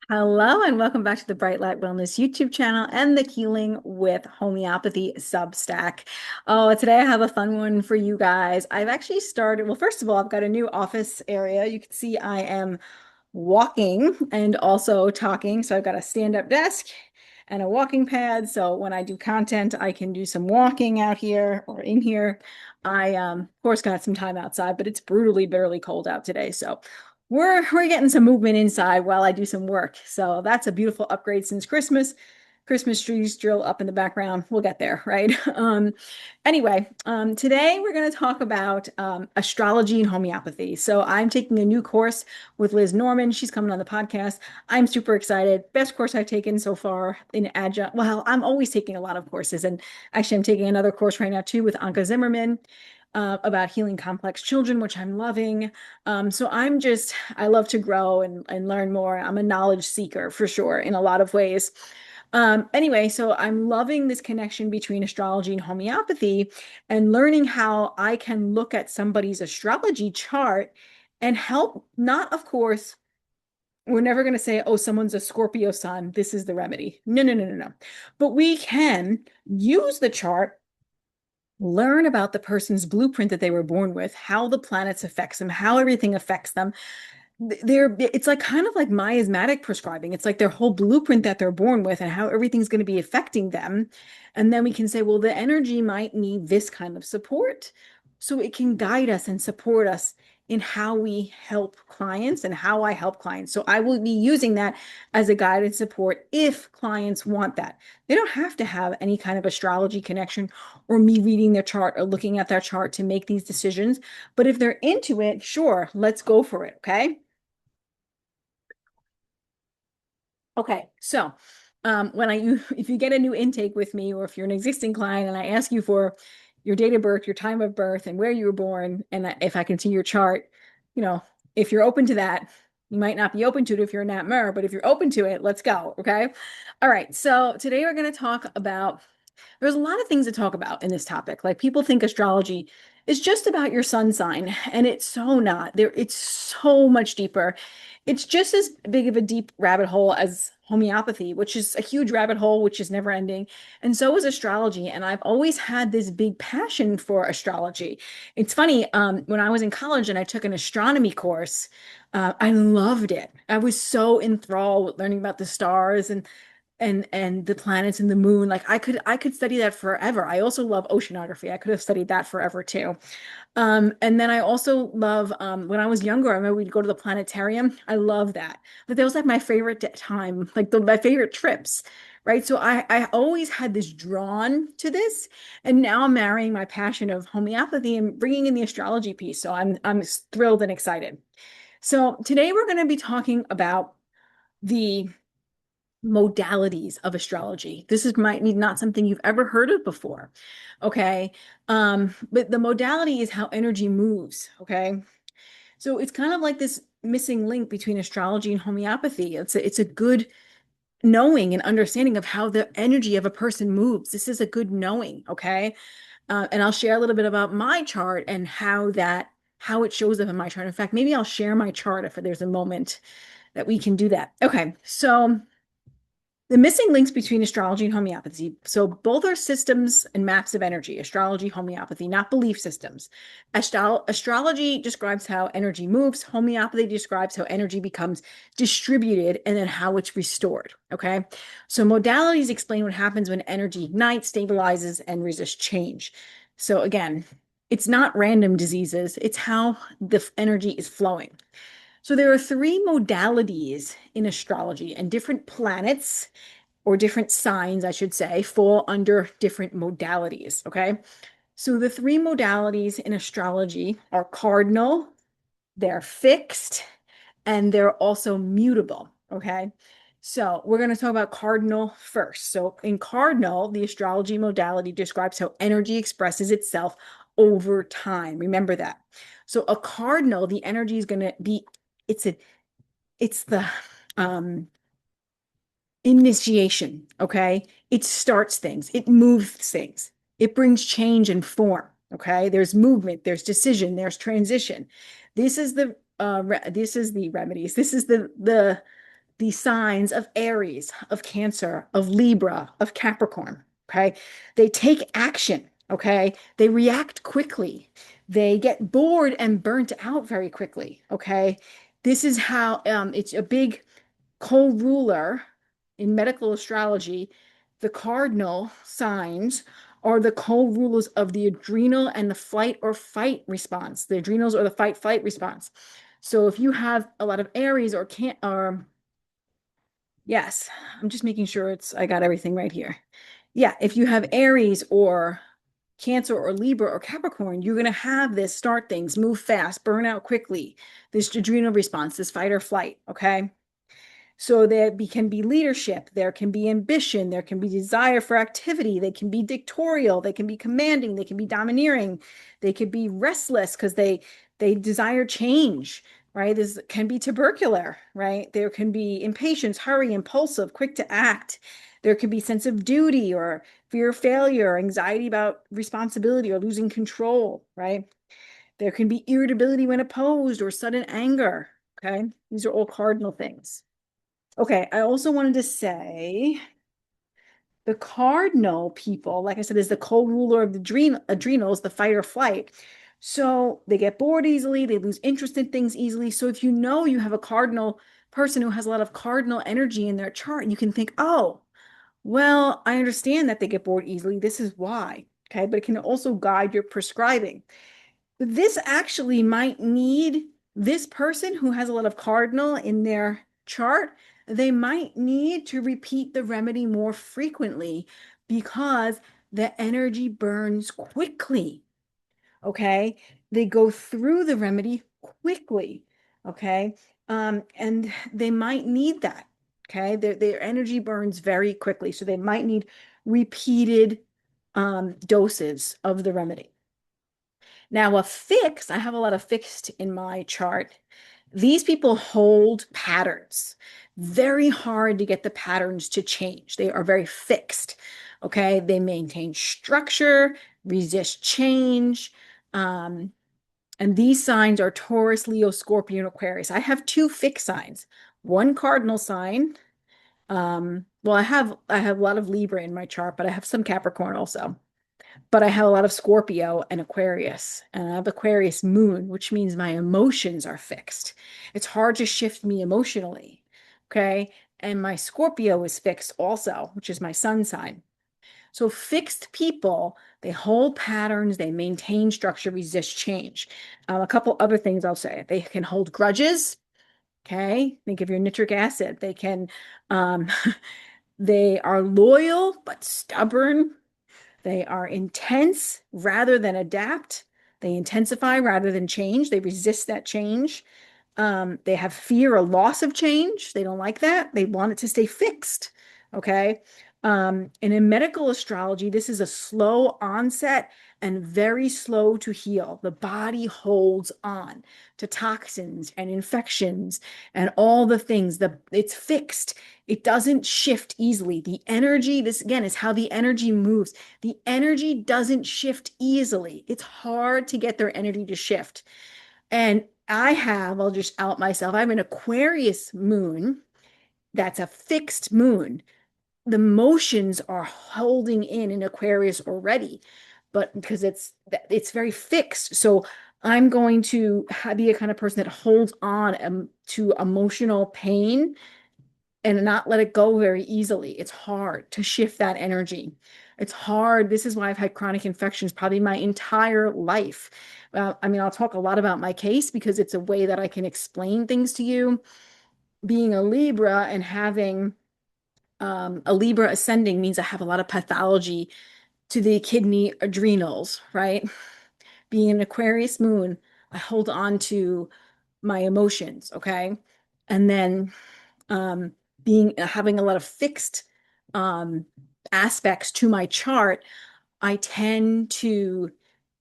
Hello and welcome back to the Bright Light Wellness YouTube channel and the Healing with Homeopathy Substack. Oh, today I have a fun one for you guys. I've actually started, well, first of all, I've got a new office area. You can see I am walking and also talking. So I've got a stand-up desk and a walking pad. So when I do content, I can do some walking out here or in here. I, of course, got some time outside, but it's brutally, bitterly cold out today. So we're getting some movement inside while I do some work. So that's a beautiful upgrade since Christmas. Christmas trees drill up in the background. We'll get there, right? Today we're going to talk about astrology and homeopathy. So I'm taking a new course with Liz Norman. She's coming on the podcast. I'm super excited. Best course I've taken so far in adjunct. Well, I'm always taking a lot of courses, and actually I'm taking another course right now too with Anka Zimmerman about healing complex children, which I'm loving. I love to grow and learn more. I'm a knowledge seeker for sure in a lot of ways. So I'm loving this connection between astrology and homeopathy and learning how I can look at somebody's astrology chart and help, not, of course, we're never going to say, oh, someone's a Scorpio Sun. This is the remedy. No, no, no, no, no. But we can use the chart, learn about the person's blueprint that they were born with, how the planets affects them, how everything affects them. It's like kind of like miasmatic prescribing. It's like their whole blueprint that they're born with and how everything's going to be affecting them. And then we can say, well, the energy might need this kind of support. So it can guide us and support us in how we help clients and how I help clients. So I will be using that as a guide and support if clients want that. They don't have to have any kind of astrology connection or me reading their chart or looking at their chart to make these decisions. But if they're into it, sure, let's go for it. Okay. Okay, so if you get a new intake with me, or if you're an existing client and I ask you for your date of birth, your time of birth, and where you were born, and if I can see your chart, you know, if you're open to that, you might not be open to it if you're a Nat Mer, but if you're open to it, let's go. Okay. All right. So today we're going to talk about there's a lot of things to talk about in this topic. Like people think astrology is just about your sun sign, and it's so not. It's so much deeper. It's just as big of a deep rabbit hole as homeopathy, which is a huge rabbit hole, which is never ending. And so is astrology. And I've always had this big passion for astrology. It's funny, when I was in college and I took an astronomy course, I loved it. I was so enthralled with learning about the stars and the planets and the moon. Like I could study that forever. I also love oceanography. I could have studied that forever too. And then I also love when I was younger, I remember we'd go to the planetarium. I love that. But that was like my favorite time, like my favorite trips. Right. So I always had this drawn to this. And now I'm marrying my passion of homeopathy and bringing in the astrology piece. So I'm thrilled and excited. So today we're going to be talking about the modalities of astrology. This is might be not something you've ever heard of before. Okay. But the modality is how energy moves. Okay. So it's kind of like this missing link between astrology and homeopathy. It's a good knowing and understanding of how the energy of a person moves. This is a good knowing. Okay. And I'll share a little bit about my chart and how it shows up in my chart. In fact, maybe I'll share my chart if there's a moment that we can do that. Okay. So the missing links between astrology and homeopathy. So both are systems and maps of energy, astrology, homeopathy, not belief systems. Astrology describes how energy moves. Homeopathy describes how energy becomes distributed and then how it's restored. Okay. So modalities explain what happens when energy ignites, stabilizes, and resists change. So again, it's not random diseases. It's how the energy is flowing. So there are three modalities in astrology, and different planets or different signs, I should say, fall under different modalities. Okay. So the three modalities in astrology are cardinal, they're fixed, and they're also mutable. Okay. So we're going to talk about cardinal first. So in cardinal, the astrology modality describes how energy expresses itself over time. Remember that. So a cardinal, the energy is going to be, it's a it's the um initiation. Okay, it starts things, it moves things, it brings change and form. Okay, there's movement, there's decision, there's transition. This is the remedies. This is the the signs of Aries, of Cancer, of Libra, of Capricorn. Okay. They take action. Okay. They react quickly. They get bored and burnt out very quickly. Okay. This is how it's a big co-ruler in medical astrology. The cardinal signs are the co-rulers of the adrenal and the flight or fight response, the adrenals or the fight flight response. So if you have a lot of Aries or can't, or yes, I'm just making sure I got everything right here. Yeah, if you have Aries or Cancer or Libra or Capricorn, you're going to have this start things, move fast, burn out quickly, this adrenal response, this fight or flight. Okay. So there can be leadership, there can be ambition, there can be desire for activity, they can be dictatorial, they can be commanding, they can be domineering, they could be restless because they desire change, right? This can be tubercular, right? There can be impatience, hurry, impulsive, quick to act. There can be sense of duty or fear of failure, anxiety about responsibility or losing control, right? There can be irritability when opposed or sudden anger, okay? These are all cardinal things. Okay, I also wanted to say the cardinal people, like I said, is the co-ruler of the adrenals, the fight or flight. So they get bored easily, they lose interest in things easily. So if you know you have a cardinal person who has a lot of cardinal energy in their chart, you can think, oh, well, I understand that they get bored easily. This is why. Okay, but it can also guide your prescribing. This actually might need this person who has a lot of cardinal in their chart, they might need to repeat the remedy more frequently because the energy burns quickly. Okay. They go through the remedy quickly. Okay. And they might need that. Okay. Their energy burns very quickly. So they might need repeated doses of the remedy. Now, a fix, I have a lot of fixed in my chart. These people hold patterns. Very hard to get the patterns to change. They are very fixed. Okay. They maintain structure, resist change. And these signs are Taurus, Leo, Scorpio, and Aquarius. I have two fixed signs, one cardinal sign. Well, I have a lot of Libra in my chart, but I have some Capricorn also. But I have a lot of Scorpio and Aquarius, and I have Aquarius Moon, which means my emotions are fixed. It's hard to shift me emotionally. Okay. And my Scorpio is fixed also, which is my sun sign. So fixed people, they hold patterns, they maintain structure, resist change. A couple other things I'll say. They can hold grudges. Okay. Think of your nitric acid. They can, um, they are loyal but stubborn. They are intense rather than adapt. They intensify rather than change. They resist that change. They have fear or loss of change. They don't like that. They want it to stay fixed. Okay. And in medical astrology, this is a slow onset and very slow to heal. The body holds on to toxins and infections and all the things. It's fixed. It doesn't shift easily. The energy, this again is how the energy moves. The energy doesn't shift easily. It's hard to get their energy to shift. And I'll just out myself. I have an Aquarius moon that's a fixed moon. The motions are holding in Aquarius already, but because it's very fixed. So I'm going to be a kind of person that holds on to emotional pain and not let it go very easily. It's hard to shift that energy. It's hard. This is why I've had chronic infections probably my entire life. I mean, I'll talk a lot about my case because it's a way that I can explain things to you. Being a Libra and having a Libra ascending means I have a lot of pathology to the kidney adrenals, right? Being an Aquarius moon, I hold on to my emotions, okay? And then um, having a lot of fixed um, aspects to my chart, I tend to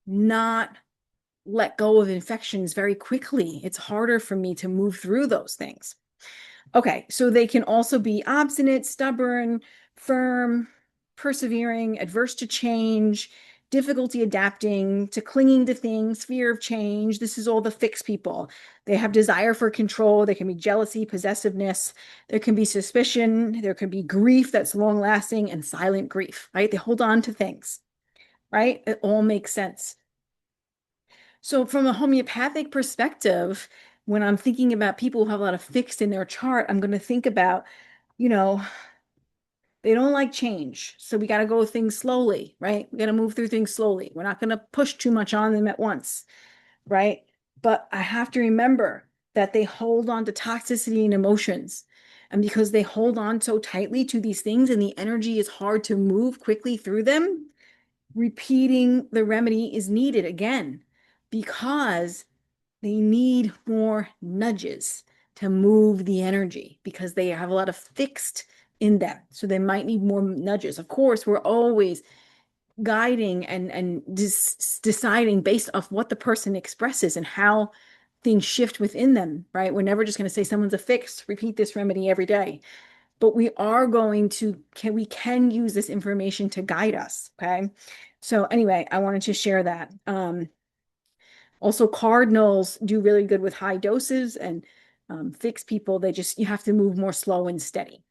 not let go of infections very quickly. It's harder for me to move through those things. Okay, so they can also be obstinate, stubborn, firm, persevering, adverse to change, difficulty adapting, to clinging to things, fear of change. This is all the fixed people. They have desire for control. There can be jealousy, possessiveness. There can be suspicion. There can be grief that's long lasting and silent grief, right? They hold on to things, right? It all makes sense. So, from a homeopathic perspective, when I'm thinking about people who have a lot of fixed in their chart, I'm going to think about, you know, they don't like change. So we got to go things slowly, right? We got to move through things slowly. We're not going to push too much on them at once, right? But I have to remember that they hold on to toxicity and emotions. And because they hold on so tightly to these things and the energy is hard to move quickly through them, repeating the remedy is needed again because they need more nudges to move the energy because they have a lot of fixed in them. So they might need more nudges. Of course, we're always guiding and deciding based off what the person expresses and how things shift within them, right? We're never just going to say someone's a fix, repeat this remedy every day. But we are going to, we can use this information to guide us, okay? So anyway, I wanted to share that. Also, cardinals do really good with high doses, and fixed people, you have to move more slow and steady.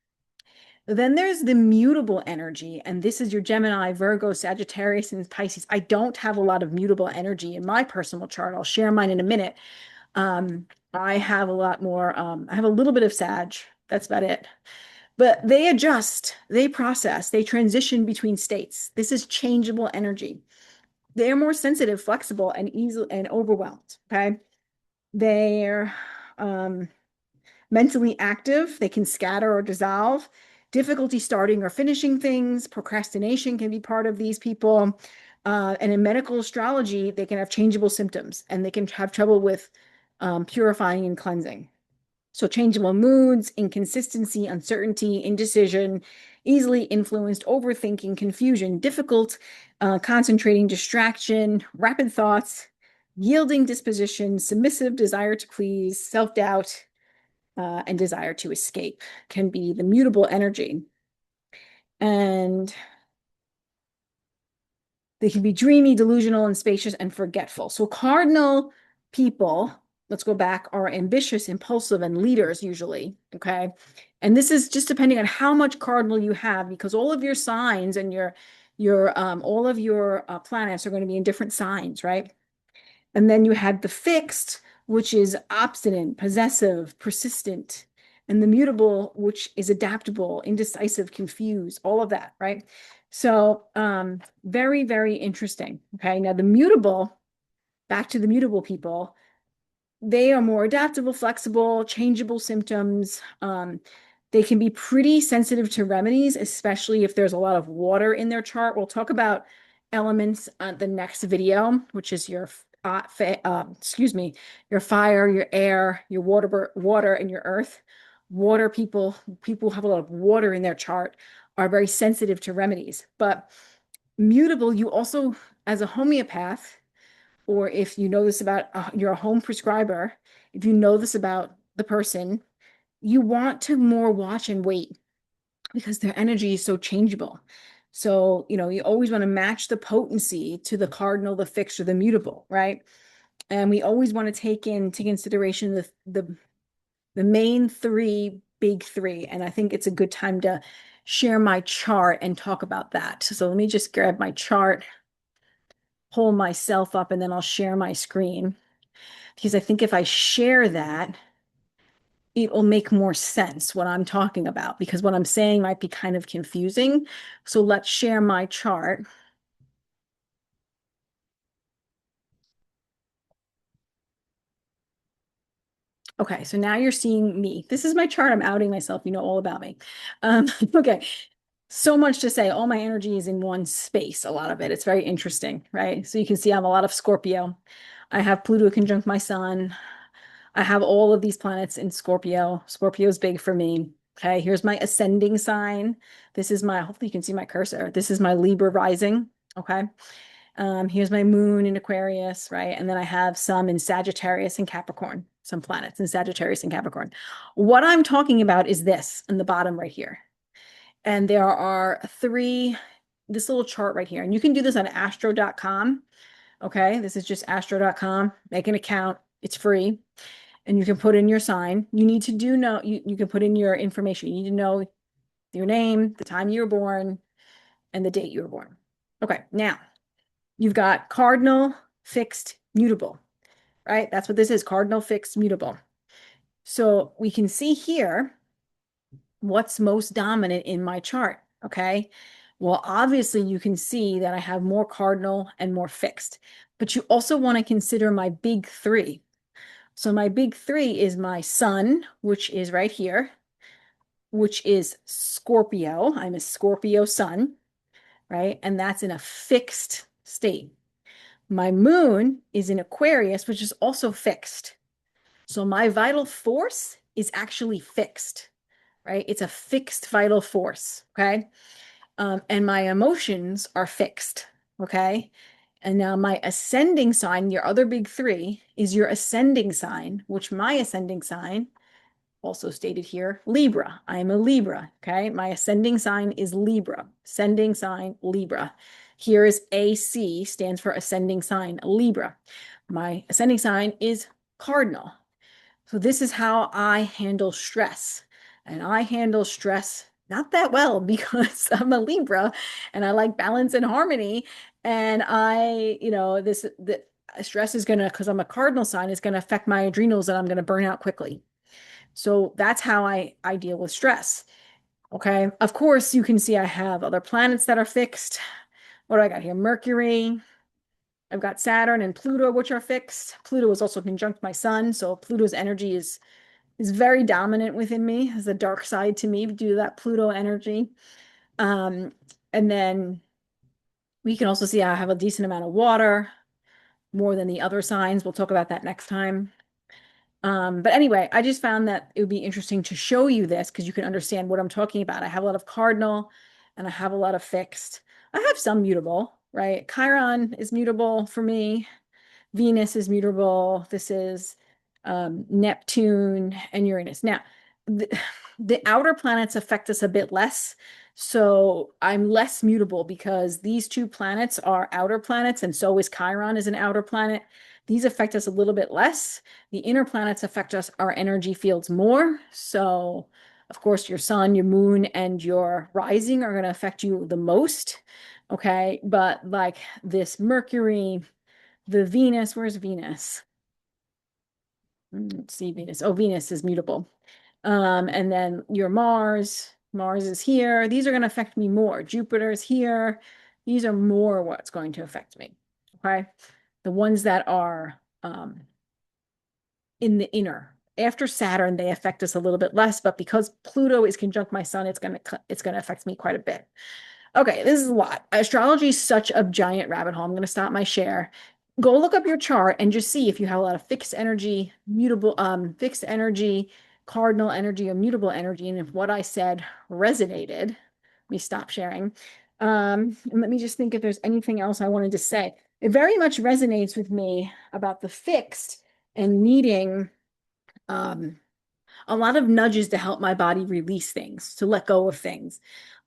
Then there's the mutable energy, and this is your Gemini, Virgo, Sagittarius, and Pisces. I don't have a lot of mutable energy in my personal chart. I'll share mine in a minute. I have a lot more, I have a little bit of Sag. That's about it. But they adjust, they process, they transition between states. This is changeable energy. They're more sensitive, flexible, and easily and overwhelmed. Okay. They're mentally active. They can scatter or dissolve. Difficulty starting or finishing things. Procrastination can be part of these people. And in medical astrology, they can have changeable symptoms and they can have trouble with purifying and cleansing. So changeable moods, inconsistency, uncertainty, indecision, easily influenced, overthinking, confusion, difficult concentrating, distraction, rapid thoughts, yielding disposition, submissive, desire to please, self-doubt, and desire to escape can be the mutable energy. And they can be dreamy, delusional, and spacious and forgetful. So cardinal people, let's go back, are ambitious, impulsive, and leaders usually, okay? And this is just depending on how much cardinal you have, because all of your signs and all of your planets are going to be in different signs, right? And then you had the fixed, which is obstinate, possessive, persistent, and the mutable, which is adaptable, indecisive, confused, all of that, right? So very, very interesting. Okay, now the mutable, back to the mutable people, they are more adaptable, flexible, changeable symptoms. They can be pretty sensitive to remedies, especially if there's a lot of water in their chart. We'll talk about elements on the next video, which is your your fire, your air, your water, and your earth. Water people who have a lot of water in their chart are very sensitive to remedies. But mutable, you also, as a homeopath, or if you know this about you're a home prescriber, if you know this about the person, you want to more watch and wait because their energy is so changeable. So, you always want to match the potency to the cardinal, the fixed, or the mutable, right? And we always want to take into consideration the main big three. And I think it's a good time to share my chart and talk about that. So let me just grab my chart, pull myself up, and then I'll share my screen. Because I think if I share that, it will make more sense what I'm talking about, because what I'm saying might be kind of confusing. So let's share my chart. Okay, so now you're seeing me. This is my chart. I'm outing myself. You know all about me. Okay, so much to say. All my energy is in one space, a lot of it. It's very interesting, right? So you can see I'm a lot of Scorpio. I have Pluto conjunct my sun. I have all of these planets in Scorpio. Scorpio is big for me. Okay, here's my ascending sign. This is hopefully you can see my cursor. This is my Libra rising. Okay. Here's my moon in Aquarius, right? And then I have some in Sagittarius and Capricorn, some planets in Sagittarius and Capricorn. What I'm talking about is this in the bottom right here. And there are three this little chart right here. And you can do this on astro.com. Okay, this is just astro.com. Make an account. It's free. And you can put in your sign. You need to you can put in your information. You need to know your name, the time you were born, and the date you were born. Okay, now you've got cardinal, fixed, mutable, right? That's what this is, cardinal, fixed, mutable. So we can see here what's most dominant in my chart, okay? Well, obviously you can see that I have more cardinal and more fixed, but you also want to consider my big three. So my big three is my sun, which is right here, which is Scorpio. I'm a Scorpio sun, right? And that's in a fixed state. My moon is in Aquarius, which is also fixed. So my vital force is actually fixed, right? It's a fixed vital force, okay? And my emotions are fixed, okay? And now my ascending sign, your other big three, is your ascending sign, which my ascending sign, also stated here, Libra. I am a Libra, okay? My ascending sign is Libra. Ascending sign, Libra. Here is AC, stands for ascending sign, Libra. My ascending sign is Cardinal. So this is how I handle stress. And I handle stress not that well because I'm a Libra and I like balance and harmony. And the stress is gonna, because I'm a cardinal sign, is gonna affect my adrenals and I'm gonna burn out quickly. So that's how I deal with stress. Okay. Of course, you can see I have other planets that are fixed. What do I got here? Mercury. I've got Saturn and Pluto, which are fixed. Pluto is also conjunct my sun, so Pluto's energy is very dominant within me, has a dark side to me due to that Pluto energy. And then we can also see I have a decent amount of water, more than the other signs. We'll talk about that next time. But anyway, I just found that it would be interesting to show you this because you can understand what I'm talking about. I have a lot of cardinal and I have a lot of fixed. I have some mutable, right? Chiron is mutable for me. Venus is mutable. This is Neptune and Uranus. Now, the outer planets affect us a bit less. So I'm less mutable because these two planets are outer planets, and so is Chiron is an outer planet. These affect us a little bit less. The inner planets affect us, our energy fields more. So, of course, your sun, your moon, and your rising are going to affect you the most. Okay. But like this Mercury, the Venus, where's Venus? Let's see, Venus. Oh, Venus is mutable. And then your Mars is here. These are going to affect me more. Jupiter is here. These are more what's going to affect me. Okay. The ones that are in the inner. After Saturn, they affect us a little bit less, but because Pluto is conjunct my sun, it's going to affect me quite a bit. Okay, this is a lot. Astrology is such a giant rabbit hole. I'm going to stop my share. Go look up your chart and just see if you have a lot of fixed energy, fixed energy, cardinal energy, or mutable energy, and if what I said resonated. Let me stop sharing. And let me just think if there's anything else I wanted to say. It very much resonates with me about the fixed and needing a lot of nudges to help my body release things, to let go of things.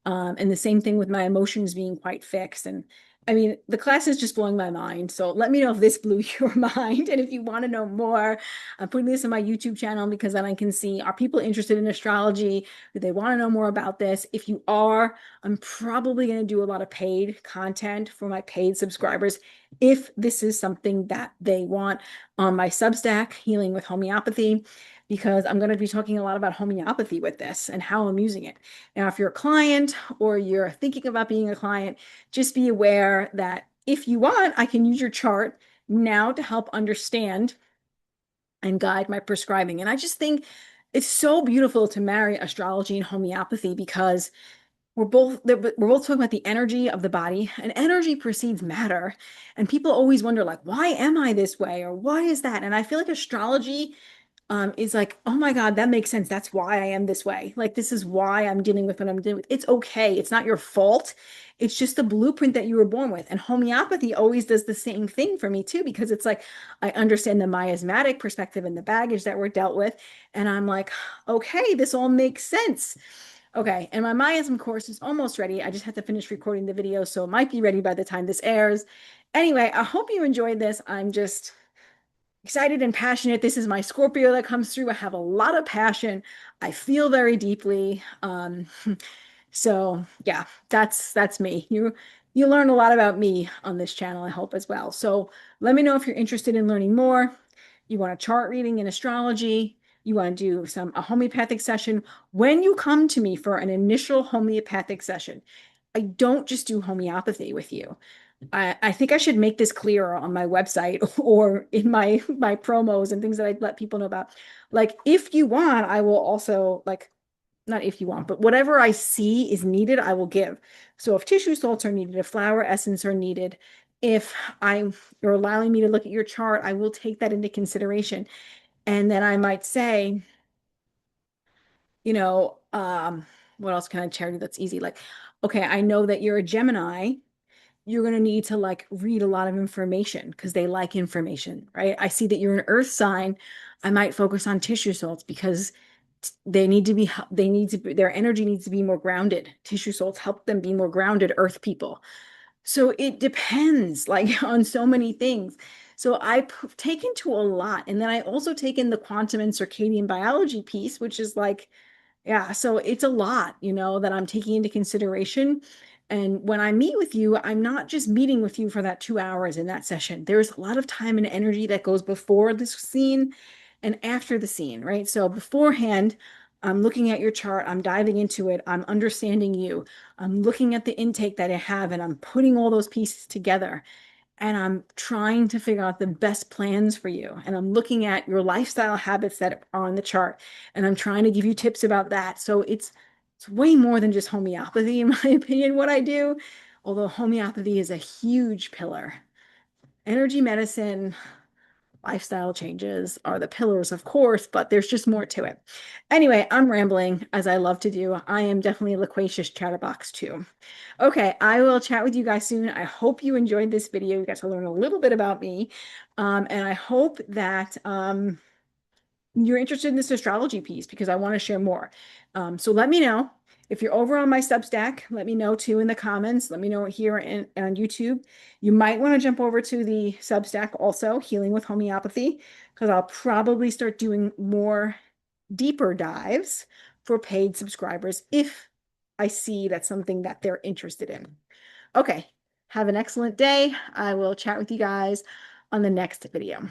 And the same thing with my emotions being quite fixed. And I mean, the class is just blowing my mind. So let me know if this blew your mind. And if you want to know more, I'm putting this on my YouTube channel because then I can see, are people interested in astrology? Do they want to know more about this? If you are, I'm probably going to do a lot of paid content for my paid subscribers if this is something that they want on my Substack, Healing with Homeopathy, because I'm going to be talking a lot about homeopathy with this and how I'm using it. Now, if you're a client or you're thinking about being a client, just be aware that if you want, I can use your chart now to help understand and guide my prescribing. And I just think it's so beautiful to marry astrology and homeopathy because we're both talking about the energy of the body, and energy precedes matter. And people always wonder, like, why am I this way? Or why is that? And I feel like astrology is like, oh my God, that makes sense. That's why I am this way. Like, this is why I'm dealing with what I'm dealing with. It's okay. It's not your fault. It's just the blueprint that you were born with. And homeopathy always does the same thing for me too, because it's like, I understand the miasmatic perspective and the baggage that we're dealt with. And I'm like, okay, this all makes sense. Okay, and my miasm course is almost ready. I just have to finish recording the video, so it might be ready by the time this airs. Anyway, I hope you enjoyed this. I'm just excited and passionate. This is my Scorpio that comes through. I have a lot of passion. I feel very deeply. So yeah, that's me. You learn a lot about me on this channel, I hope as well. So let me know if you're interested in learning more. You want a chart reading in astrology, you want to do a homeopathic session. When you come to me for an initial homeopathic session, I don't just do homeopathy with you. I think I should make this clearer on my website or in my promos and things that I let people know about. Like, if you want, I will also, like, not if you want, but whatever I see is needed, I will give. So if tissue salts are needed, if flower essence are needed, if you're allowing me to look at your chart, I will take that into consideration. And then I might say, you know, what else can I tell you that's easy? Like, okay, I know that you're a Gemini. You're going to need to like read a lot of information because they like information, right? I see that you're an earth sign. I might focus on tissue salts because their energy needs to be more grounded. Tissue salts help them be more grounded, earth people. So it depends like on so many things. So take into a lot. And then I also take in the quantum and circadian biology piece, which is like, yeah, so it's a lot, that I'm taking into consideration. And when I meet with you, I'm not just meeting with you for that 2 hours in that session. There's a lot of time and energy that goes before this scene and after the scene, right? So beforehand, I'm looking at your chart, I'm diving into it, I'm understanding you, I'm looking at the intake that I have, and I'm putting all those pieces together and I'm trying to figure out the best plans for you. And I'm looking at your lifestyle habits that are on the chart, and I'm trying to give you tips about that. So it's way more than just homeopathy, in my opinion, what I do. Although homeopathy is a huge pillar. Energy medicine, lifestyle changes are the pillars, of course, but there's just more to it. Anyway, I'm rambling as I love to do. I am definitely a loquacious chatterbox too. Okay, I will chat with you guys soon. I hope you enjoyed this video. You got to learn a little bit about me. And I hope that you're interested in this astrology piece because I want to share more. So let me know. If you're over on my Substack, let me know too in the comments. Let me know here on YouTube. You might want to jump over to the Substack also, Healing with Homeopathy, because I'll probably start doing more deeper dives for paid subscribers if I see that's something that they're interested in. Okay, have an excellent day. I will chat with you guys on the next video.